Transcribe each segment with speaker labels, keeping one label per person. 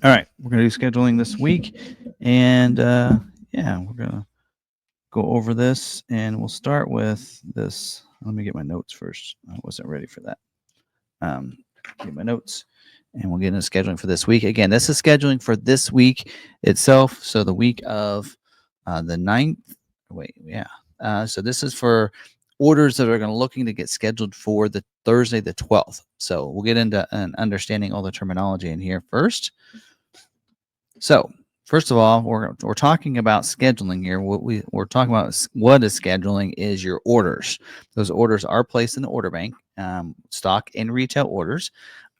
Speaker 1: All right, we're going to do scheduling this week, and yeah, we're going to go over this, and we'll start with this. Let me get my notes first. I wasn't ready for that. Get my notes, and we'll get into scheduling for this week. Again, this is scheduling for this week itself. So the week of the 9th. Wait, yeah. So this is for orders that are going to looking to get scheduled for the Thursday, the 12th. So we'll get into understanding all the terminology in here first. So first of all, we're talking about scheduling here. What we're talking about is what is scheduling is your orders. Those orders are placed in the order bank, stock and retail orders.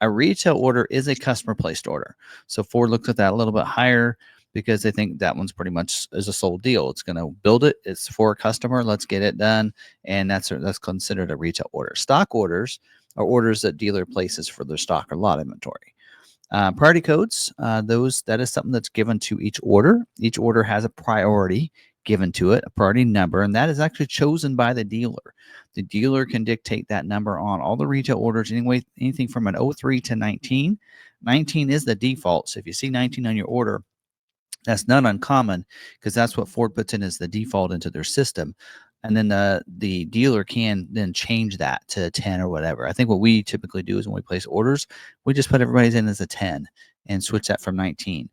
Speaker 1: A retail order is a customer placed order. So Ford looks at that a little bit higher because they think that one's pretty much is a sold deal. It's going to build it. It's for a customer. Let's get it done, and that's considered a retail order. Stock orders are orders that dealer places for their stock or lot inventory. Priority codes, that is something that's given to each order. Each order has a priority given to it, a priority number, and that is actually chosen by the dealer. The dealer can dictate that number on all the retail orders anyway, anything from an 03 to 19. 19 is the default. So if you see 19 on your order, that's not uncommon because that's what Ford puts in as the default into their system. And then the dealer can then change that to 10 or whatever. I think what we typically do is when we place orders, we just put everybody's in as a 10 and switch that from 19.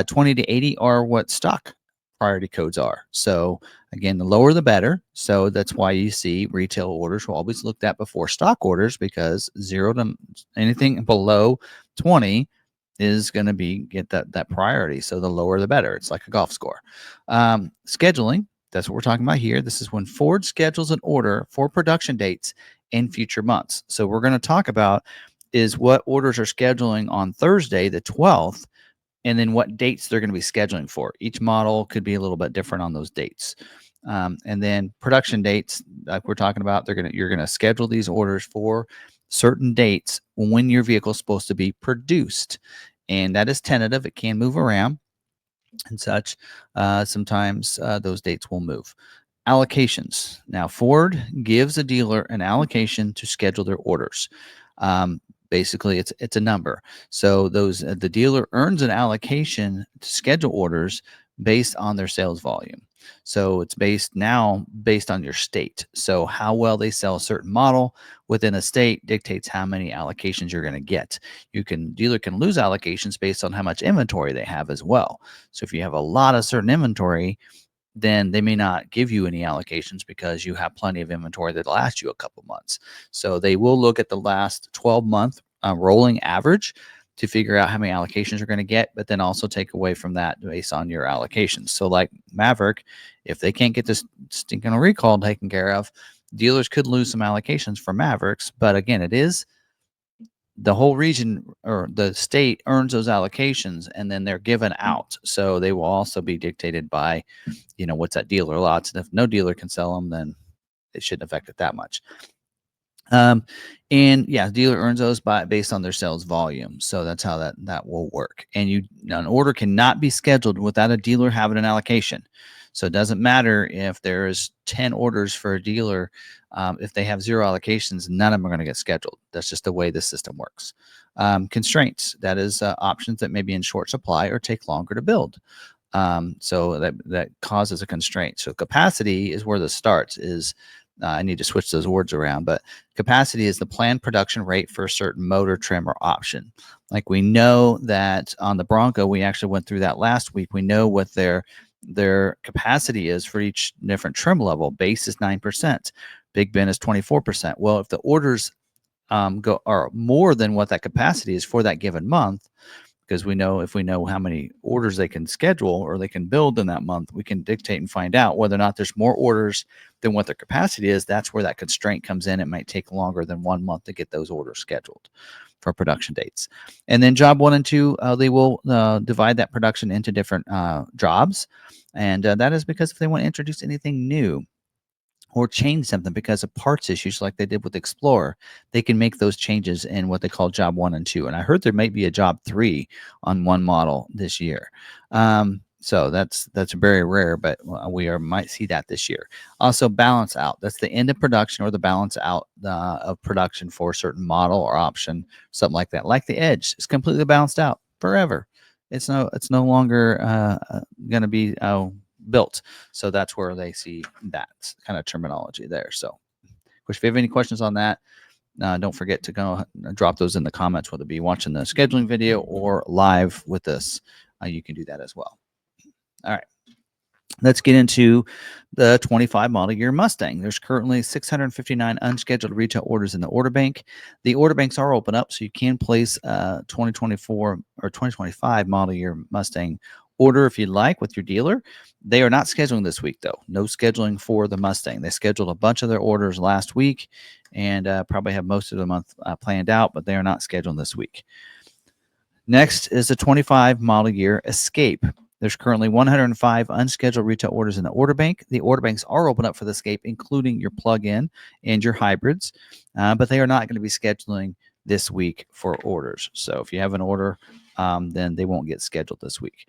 Speaker 1: 20 to 80 are what stock priority codes are. So again, the lower the better. So that's why you see retail orders will always looked at before stock orders, because 0 to anything below 20 is going to be get that priority. So the lower the better. It's like a golf score. Scheduling, that's what we're talking about here. This is when Ford schedules an order for production dates in future months. So we're going to talk about is what orders are scheduling on Thursday, the 12th, and then what dates they're going to be scheduling for. Each model could be a little bit different on those dates. And then production dates, like we're talking about, you're going to schedule these orders for certain dates when your vehicle is supposed to be produced. And that is tentative. It can move around and such. Sometimes those dates will move. Allocations. Now, Ford gives a dealer an allocation to schedule their orders. Basically, it's a number. So the dealer earns an allocation to schedule orders based on their sales volume. So it's based on your state. So how well they sell a certain model within a state dictates how many allocations you're going to get. Dealer can lose allocations based on how much inventory they have as well. So if you have a lot of certain inventory, then they may not give you any allocations because you have plenty of inventory that last you a couple months. So they will look at the last 12-month rolling average to figure out how many allocations you're going to get, but then also take away from that based on your allocations. So like Maverick, if they can't get this stinking recall taken care of, dealers could lose some allocations for Mavericks. But again, it is the whole region or the state earns those allocations and then they're given out. So they will also be dictated by, what's that dealer lots. And if no dealer can sell them, then it shouldn't affect it that much. And yeah, dealer earns those based on their sales volume. So that's how that will work. And an order cannot be scheduled without a dealer having an allocation. So it doesn't matter if there's 10 orders for a dealer. If they have 0 allocations, none of them are going to get scheduled. That's just the way the system works. Constraints, that is options that may be in short supply or take longer to build. So that causes a constraint. So capacity is where this starts is, I need to switch those words around, but capacity is the planned production rate for a certain motor, trim, or option. Like we know that on the Bronco, we actually went through that last week. We know what their capacity is for each different trim level. Base is 9%. Big Ben is 24%. Well, if the orders are more than what that capacity is for that given month, because if we know how many orders they can schedule or they can build in that month, we can dictate and find out whether or not there's more orders than what their capacity is. That's where that constraint comes in. It might take longer than 1 month to get those orders scheduled for production dates. And then job 1 and 2, they will divide that production into different jobs. And that is because if they want to introduce anything new or change something because of parts issues like they did with Explorer, they can make those changes in what they call job 1 and 2. And I heard there might be a job 3 on one model this year. So that's very rare, but we might see that this year. Also, balance out. That's the end of production or the balance out of production for a certain model or option, something like that. Like the Edge, it's completely balanced out forever. it's no longer going to be built. So that's where they see that kind of terminology there. So, of course, if you have any questions on that, don't forget to go drop those in the comments, whether it be watching the scheduling video or live with us. You can do that as well. All right. Let's get into the 25 model year Mustang. There's currently 659 unscheduled retail orders in the order bank. The order banks are open up, so you can place 2024 or 2025 model year Mustang order if you'd like with your dealer. They are not scheduling this week, though. No scheduling for the Mustang. They scheduled a bunch of their orders last week and probably have most of the month planned out, but they are not scheduling this week. Next is the 25 model year Escape. There's currently 105 unscheduled retail orders in the order bank. The order banks are open up for the Escape, including your plug-in and your hybrids, but they are not going to be scheduling this week for orders. So if you have an order, then they won't get scheduled this week.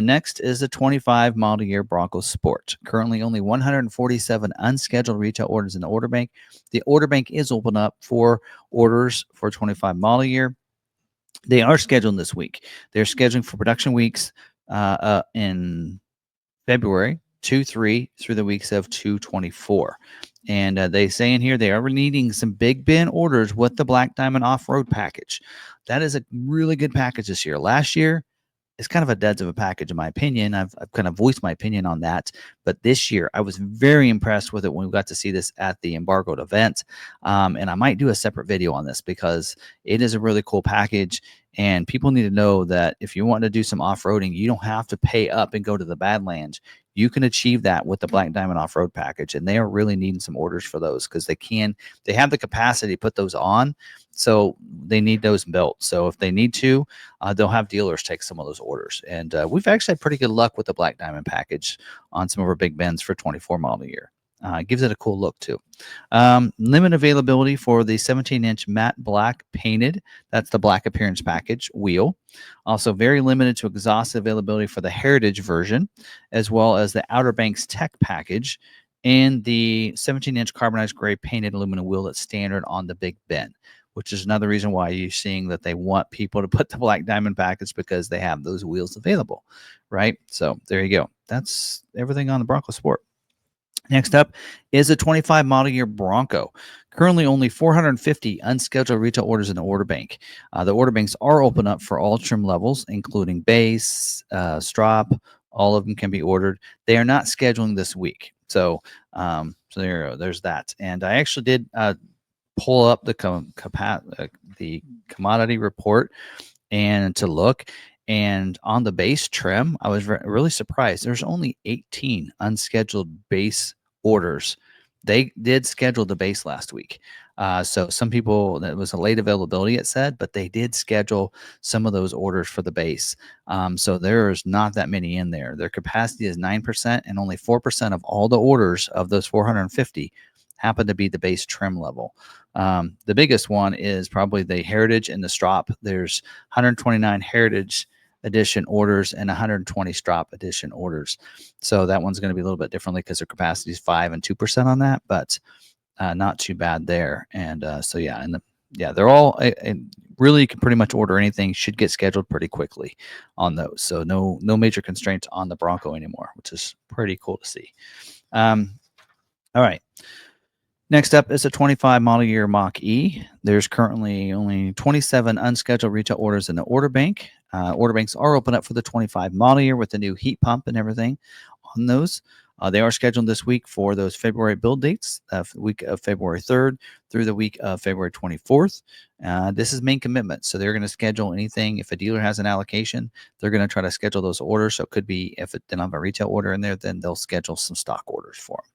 Speaker 1: Next is the 25 model year Bronco Sport. Currently only 147 unscheduled retail orders in the order bank. The order bank is open up for orders for 25 model year. They are scheduling this week. They're scheduling for production weeks in February 2-3 through the weeks of 2-24. And they say in here they are needing some big bin orders with the Black Diamond off-road package. That is a really good package this year. Last year, it's kind of a duds of a package, in my opinion. I've kind of voiced my opinion on that. But this year, I was very impressed with it when we got to see this at the embargoed event. And I might do a separate video on this because it is a really cool package. And people need to know that if you want to do some off-roading, you don't have to pay up and go to the Badlands. You can achieve that with the Black Diamond off-road package. And they are really needing some orders for those because they have the capacity to put those on. So they need those built. So if they need to, they'll have dealers take some of those orders. And we've actually had pretty good luck with the Black Diamond package on some of our big bins for 24 model year. Gives it a cool look too. Limited availability for the 17-inch matte black painted. That's the black appearance package wheel. Also very limited to exhaust availability for the Heritage version, as well as the Outer Banks Tech package and the 17-inch carbonized gray painted aluminum wheel that's standard on the Big Ben, which is another reason why you're seeing that they want people to put the Black Diamond package because they have those wheels available, right? So there you go. That's everything on the Bronco Sport. Next up is a 25 model year Bronco. Currently only 450 unscheduled retail orders in the order bank. The order banks are open up for all trim levels, including base, strop. All of them can be ordered. They are not scheduling this week. So there's that. And I actually did pull up the commodity report and to look. And on the base trim, I was really surprised. There's only 18 unscheduled base orders. They did schedule the base last week. So some people, that was a late availability, it said, but they did schedule some of those orders for the base. So there's not that many in there. Their capacity is 9%, and only 4% of all the orders of those 450 happen to be the base trim level. The biggest one is probably the Heritage and the Strop. There's 129 Heritage edition orders and 120 Strop edition orders. So that one's going to be a little bit differently because their capacity is 5% and 2% on that, but not too bad there. And they're all really can pretty much order anything, should get scheduled pretty quickly on those. So no major constraints on the Bronco anymore, which is pretty cool to see. All right. Next up is a 25 model year Mach-E. There's currently only 27 unscheduled retail orders in the order bank. Order banks are open up for the 25 model year with the new heat pump and everything on those. They are scheduled this week for those February build dates, the week of February 3rd through the week of February 24th. This is main commitment. So they're going to schedule anything. If a dealer has an allocation, they're going to try to schedule those orders. So it could be if it didn't have a retail order in there, then they'll schedule some stock orders for them.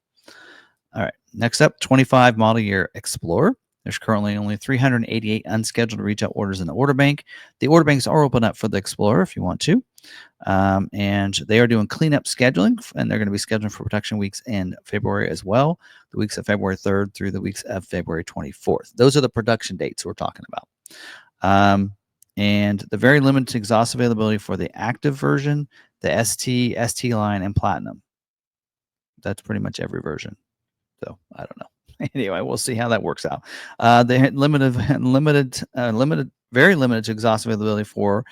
Speaker 1: All right, next up, 25 model year Explorer. There's currently only 388 unscheduled retail orders in the order bank. The order banks are open up for the Explorer if you want to. And they are doing cleanup scheduling, and they're going to be scheduling for production weeks in February as well, the weeks of February 3rd through the weeks of February 24th. Those are the production dates we're talking about. And the very limited exhaust availability for the active version, the ST line, and Platinum. That's pretty much every version. So I don't know. Anyway, we'll see how that works out. They had very limited exhaust availability for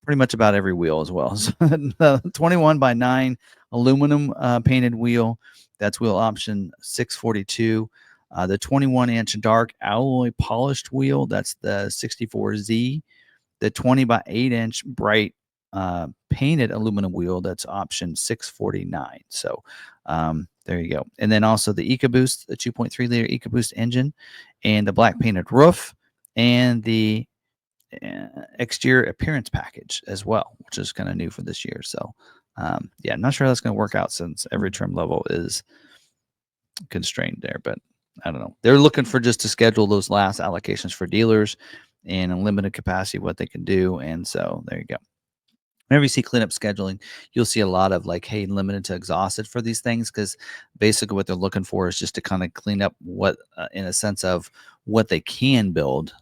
Speaker 1: pretty much about every wheel as well. So the 21x9 aluminum painted wheel, that's wheel option 642. The 21-inch dark alloy polished wheel, that's the 64Z. The 20x8-inch bright painted aluminum wheel, that's option 649. So there you go. And then also the EcoBoost, the 2.3 liter EcoBoost engine, and the black painted roof, and the exterior appearance package as well, which is kind of new for this year. So yeah, not sure how that's going to work out since every trim level is constrained there, but I don't know. They're looking for just to schedule those last allocations for dealers and a limited capacity what they can do. And so there you go. Whenever you see cleanup scheduling, you'll see a lot of like, hey, limited to exhausted for these things, because basically what they're looking for is just to kind of clean up what, in a sense of what they can build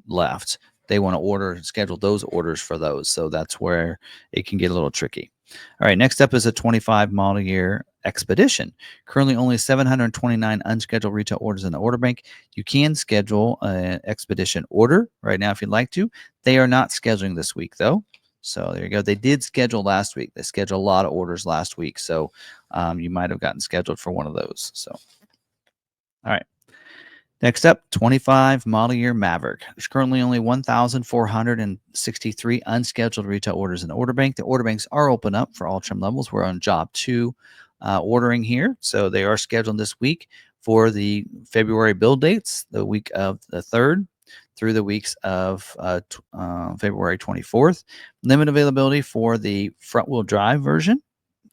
Speaker 1: left. They want to order and schedule those orders for those. So that's where it can get a little tricky. All right, next up is a 25 model year Expedition. Currently only 729 unscheduled retail orders in the order bank. You can schedule an Expedition order right now if you'd like to. They are not scheduling this week though. So there you go. They did schedule last week. They scheduled a lot of orders last week. So you might have gotten scheduled for one of those. So, all right. Next up, 25 model year Maverick. There's currently only 1,463 unscheduled retail orders in the order bank. The order banks are open up for all trim levels. We're on job 2 ordering here. So they are scheduled this week for the February build dates, the week of the 3rd through the weeks of February 24th. Limited availability for the front wheel drive version.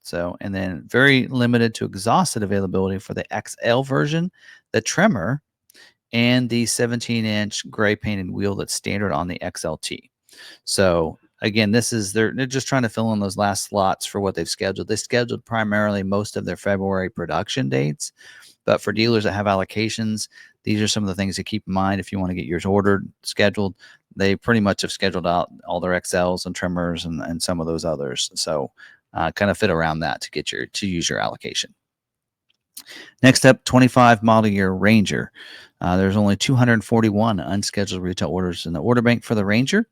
Speaker 1: So, and then very limited to exhausted availability for the XL version, the Tremor, and the 17-inch gray painted wheel that's standard on the XLT. So again, this is they're just trying to fill in those last slots for what they've scheduled. They scheduled primarily most of their February production dates, but for dealers that have allocations, these are some of the things to keep in mind if you want to get yours ordered, scheduled. They pretty much have scheduled out all their XLs and Tremors and some of those others. So kind of fit around that to use your allocation. Next up, 25 model year Ranger. There's only 241 unscheduled retail orders in the order bank for the Ranger.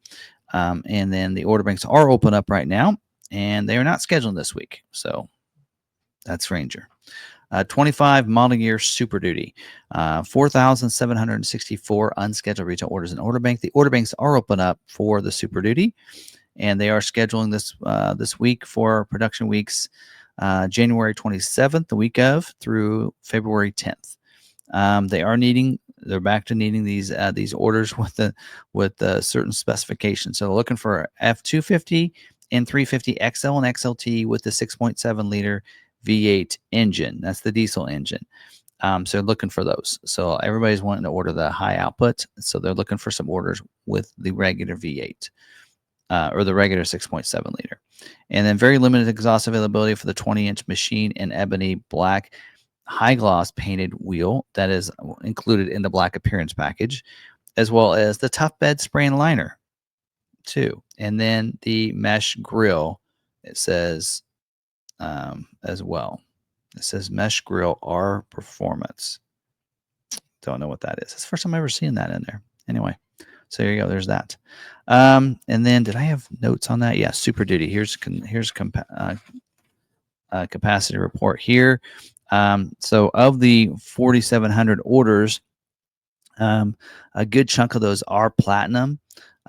Speaker 1: And then the order banks are open up right now, and they are not scheduled this week. So that's Ranger. 25 model year Super Duty. 4,764 unscheduled retail orders in order bank. The order banks are open up for the Super Duty, and they are scheduling this week for production weeks January 27th, the week of, through February 10th. They're back to needing these orders with certain specifications. So they're looking for F250 and 350 XL and XLT with the 6.7 liter V8 engine. That's the diesel engine. So they're looking for those. So everybody's wanting to order the high output. So they're looking for some orders with the regular V8 or the regular 6.7 liter. And then very limited exhaust availability for the 20-inch machine and ebony black high gloss painted wheel that is included in the black appearance package, as well as the tough bed spray and liner too. And then the mesh grill, it says as well. It says mesh grill R performance. Don't know what that is. It's the first time I've ever seen that in there. Anyway, so there you go. There's that. And then did I have notes on that? Yeah, Super Duty. Here's capacity report here. So of the 4,700 orders, a good chunk of those are platinum.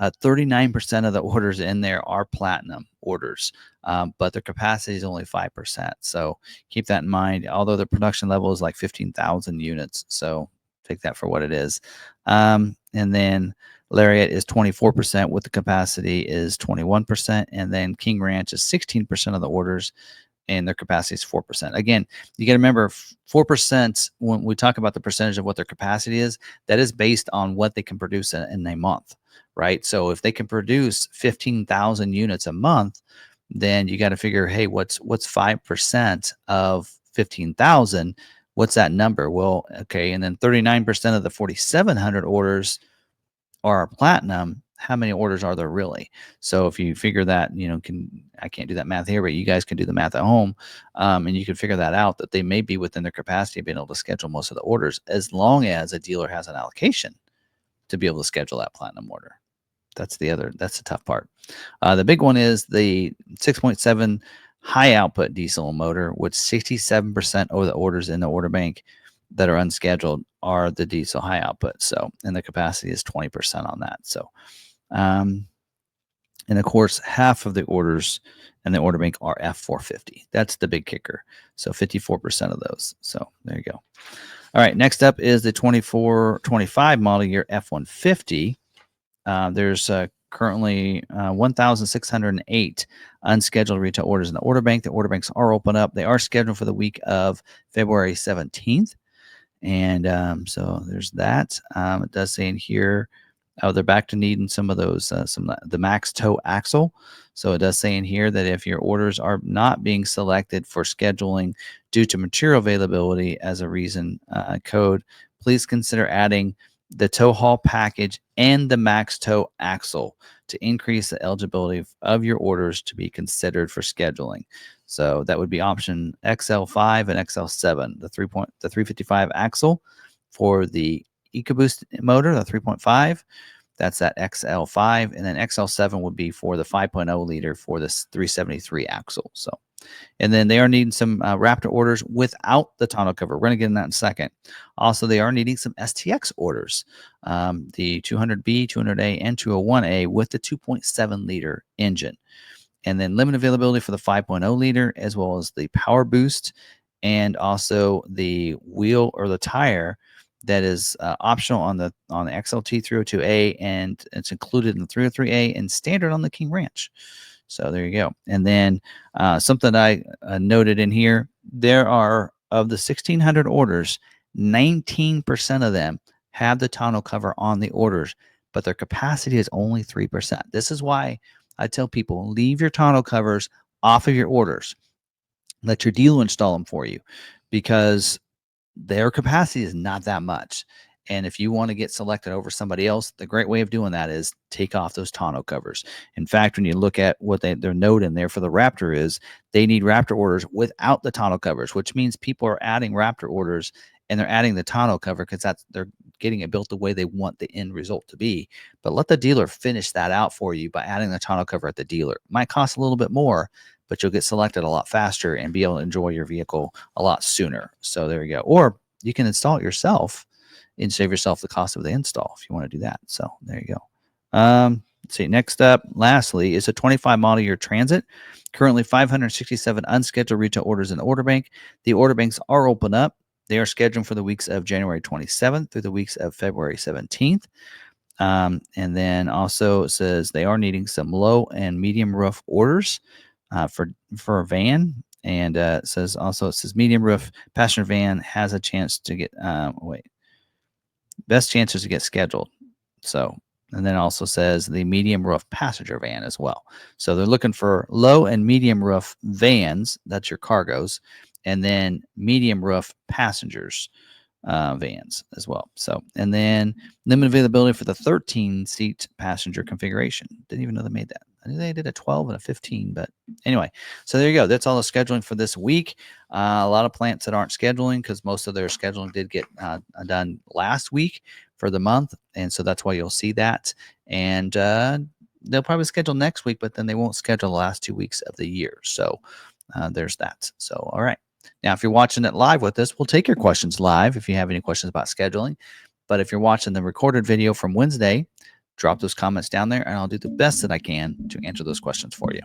Speaker 1: 39% of the orders in there are platinum orders, but their capacity is only 5%. So keep that in mind, although the production level is like 15,000 units. So take that for what it is. And then Lariat is 24% with the capacity is 21%. And then King Ranch is 16% of the orders and their capacity is 4%. Again, you got to remember 4% when we talk about the percentage of what their capacity is, that is based on what they can produce in a month, right? So if they can produce 15,000 units a month, then you got to figure, hey, what's 5% of 15,000? What's that number? Well, okay, and then 39% of the 4,700 orders are platinum. How many orders are there really? So if you figure that, I can't do that math here, but you guys can do the math at home, and you can figure that out, that they may be within their capacity of being able to schedule most of the orders, as long as a dealer has an allocation to be able to schedule that platinum order. That's the tough part. The big one is the 6.7 high output diesel motor, with 67% of the orders in the order bank that are unscheduled are the diesel high output. So, and the capacity is 20% on that. So, and of course, half of the orders in the order bank are F450. That's the big kicker. So 54% of those. So there you go. All right. Next up is the 24-25 model year F150. There's currently 1,608 unscheduled retail orders in the order bank. The order banks are open up. They are scheduled for the week of February 17th. And so there's that. It does say in here, they're back to needing some of those, the max toe axle. So it does say in here that if your orders are not being selected for scheduling due to material availability as a reason code, please consider adding the tow haul package and the max toe axle to increase the eligibility of your orders to be considered for scheduling. So that would be option XL5 and XL7, the 355 axle for the EcoBoost motor, the 3.5. That's that XL5, and then XL7 would be for the 5.0 liter for this 373 axle. So, and then they are needing some Raptor orders without the tonneau cover. We're going to get in that in a second. Also, they are needing some STX orders, the 200B, 200A, and 201A with the 2.7 liter engine. And then limited availability for the 5.0 liter, as well as the power boost, and also the wheel or the tire that is optional on the XLT 302A, and it's included in the 303A and standard on the King Ranch. So there you go. And then something I noted in here, there are, of the 1,600 orders, 19% of them have the tonneau cover on the orders, but their capacity is only 3%. This is why I tell people, leave your tonneau covers off of your orders. Let your dealer install them for you, because their capacity is not that much. And if you want to get selected over somebody else, the great way of doing that is take off those tonneau covers. In fact, when you look at what their note in there for the Raptor is, they need Raptor orders without the tonneau covers, which means people are adding Raptor orders and they're adding the tonneau cover because they're getting it built the way they want the end result to be. But let the dealer finish that out for you by adding the tonneau cover at the dealer. It might cost a little bit more, but you'll get selected a lot faster and be able to enjoy your vehicle a lot sooner. So there you go. Or you can install it yourself and save yourself the cost of the install if you want to do that. So there you go. Let's see. Next up, lastly, is a 25 model year Transit. Currently 567 unscheduled retail orders in the order bank. The order banks are open up. They are scheduled for the weeks of January 27th through the weeks of February 17th. And then also it says they are needing some low and medium roof orders for a van. And it says medium roof passenger van has a chance to get best chances to get scheduled. So, and then also says the medium roof passenger van as well. So they're looking for low and medium roof vans, that's your cargos, and then medium roof passengers vans as well. So, and then limited availability for the 13-seat passenger configuration. Didn't even know they made that. I knew they did a 12 and a 15, but anyway, so there you go. That's all the scheduling for this week. A lot of plants that aren't scheduling because most of their scheduling did get done last week for the month, and so that's why you'll see that. And they'll probably schedule next week, but then they won't schedule the last 2 weeks of the year. So there's that. So, all right. Now, if you're watching it live with us, we'll take your questions live if you have any questions about scheduling. But if you're watching the recorded video from Wednesday, drop those comments down there, and I'll do the best that I can to answer those questions for you.